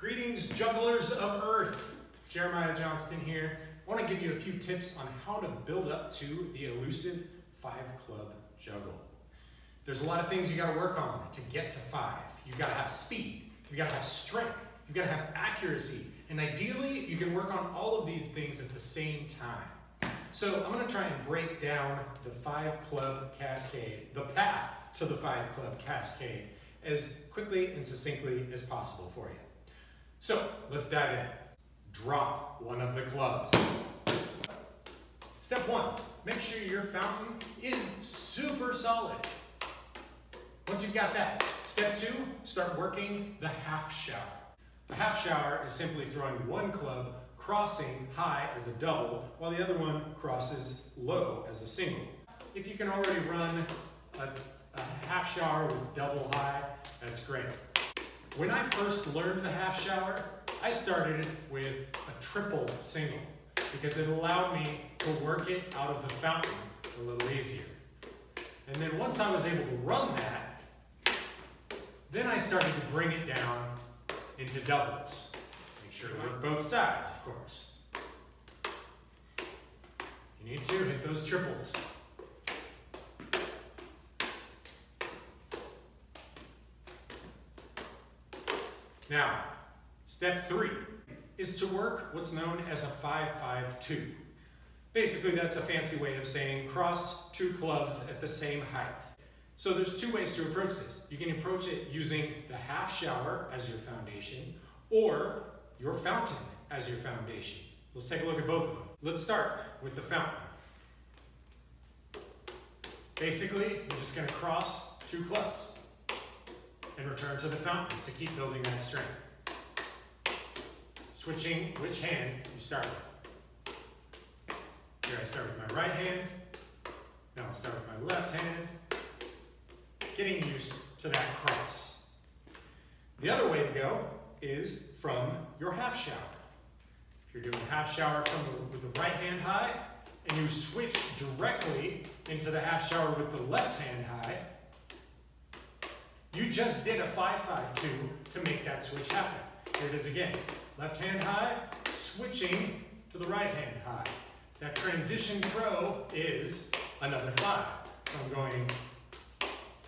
Greetings, jugglers of Earth. Jeremiah Johnston here. I want to give you a few tips on how to build up to the elusive 5-club juggle. There's a lot of things you got to work on to get to 5. You've got to have speed, you've got to have strength, you've got to have accuracy, and ideally you can work on all of these things at the same time. So I'm going to try and break down the 5-club cascade, the path to the 5-club cascade, as quickly and succinctly as possible for you. So let's dive in. Drop one of the clubs. Step 1, make sure your fountain is super solid. Once you've got that, step 2, start working the half shower. A half shower is simply throwing one club crossing high as a double, while the other one crosses low as a single. If you can already run a half shower with double high, that's great. When I first learned the half shower, I started with a triple single because it allowed me to work it out of the fountain a little easier. And then once I was able to run that, then I started to bring it down into doubles. Make sure to work both sides, of course. You need to hit those triples. Now, step 3 is to work what's known as a 5-5-2. Basically, that's a fancy way of saying cross 2 clubs at the same height. So there's 2 ways to approach this. You can approach it using the half shower as your foundation, or your fountain as your foundation. Let's take a look at both of them. Let's start with the fountain. Basically, you're just going to cross 2 clubs and return to the fountain to keep building that strength. Switching which hand you start with. Here I start with my right hand, now I'll start with my left hand, getting used to that cross. The other way to go is from your half shower. If you're doing a half shower with the right hand high, and you switch directly into the half shower with the left hand high, you just did a 5-5-2 to make that switch happen. Here it is again. Left hand high, switching to the right hand high. That transition throw is another 5. So I'm going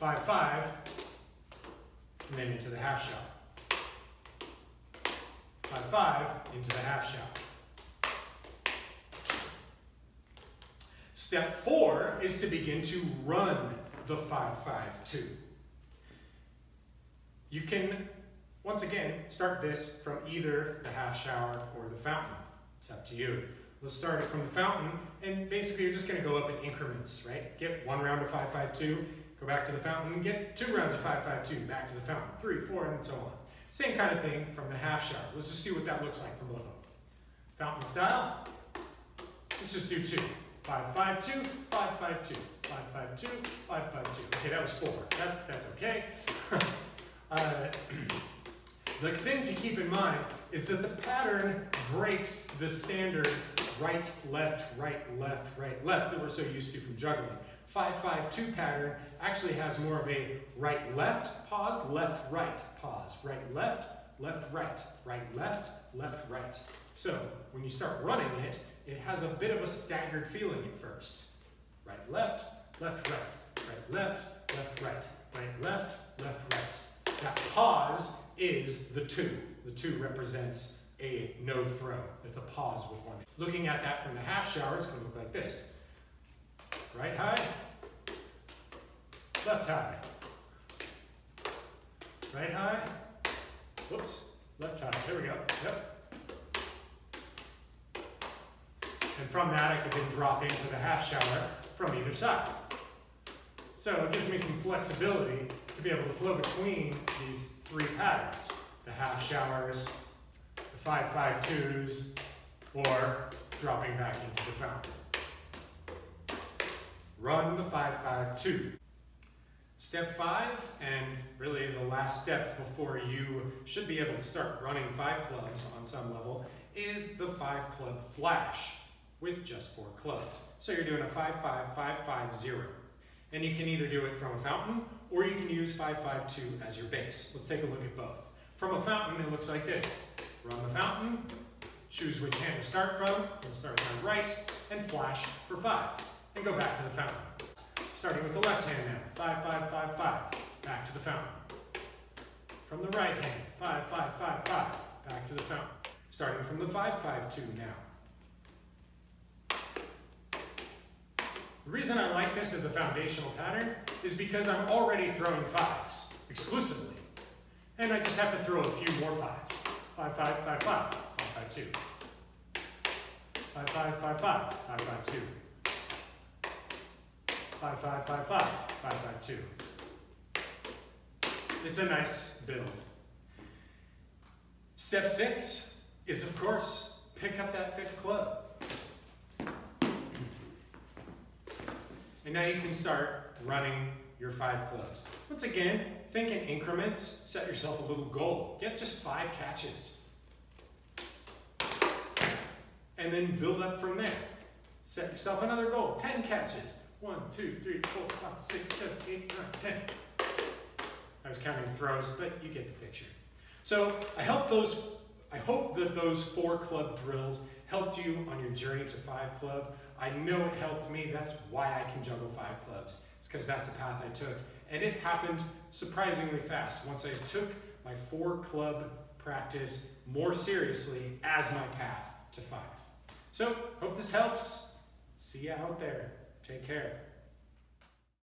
5-5, and then into the half shower. 5-5, into the half shower. Step 4 is to begin to run the 5-5-2. You can, once again, start this from either the half shower or the fountain. It's up to you. Let's start it from the fountain, and basically you're just going to go up in increments, right? Get 1 round of 5-5-2, go back to the fountain, and get 2 rounds of 5-5-2, back to the fountain, 3, 4, and so on. Same kind of thing from the half shower. Let's just see what that looks like from both of them. Fountain style, let's just do 2. 5-5-2, 5-5-2, 5-5-2, 5-5-2. Okay, that was 4. That's okay. The thing to keep in mind is that the pattern breaks the standard right, left, right, left, right, left that we're so used to from juggling. 5-5-2 pattern actually has more of a right, left, pause, left, right, pause, right, left, right, right, left, right. So when you start running it, it has a bit of a staggered feeling at first. Right, left, right, right, left, right, right, left, right. That pause is the 2. The 2 represents a no throw. It's a pause with one. Looking at that from the half shower, it's going to look like this. Right high, left high. Right high, whoops, left high. There we go, yep. And from that, I could then drop into the half shower from either side. So it gives me some flexibility to be able to flow between these 3 patterns. The half showers, the 5-5-2s, or dropping back into the fountain. Run the 5-5-2. Step 5, and really the last step before you should be able to start running 5 clubs on some level, is the 5-club flash with just 4 clubs. So you're doing a 5-5-5-5-0. And you can either do it from a fountain, or you can use 5-5-2 as your base. Let's take a look at both. From a fountain, it looks like this. Run the fountain, choose which hand to start from, and start with my right, and flash for 5, and go back to the fountain. Starting with the left hand now, 5, 5, 5, 5, back to the fountain. From the right hand, 5, 5, 5, 5, back to the fountain. Starting from the 5, 5, 2 now. The reason I like this as a foundational pattern is because I'm already throwing 5s exclusively. And I just have to throw a few more 5s. 5, 5, 5, 5, 5, 5, 2. 5, 5, 5, 5, 5, 5, 2. 5, 5, 5, 5, 5, 5, 2. It's a nice build. Step 6 is, of course, pick up that 5th club. And now you can start running your 5 clubs. Once again, think in increments. Set yourself a little goal. Get just 5 catches. And then build up from there. Set yourself another goal. 10 catches. 1, 2, 3, 4, 5, 6, 7, 8, 9, 10. I was counting throws, but you get the picture. So I hope that those 4 club drills helped you on your journey to 5 club. I know it helped me. That's why I can juggle 5 clubs. It's because that's the path I took. And it happened surprisingly fast once I took my 4 club practice more seriously as my path to 5. So, hope this helps. See you out there. Take care.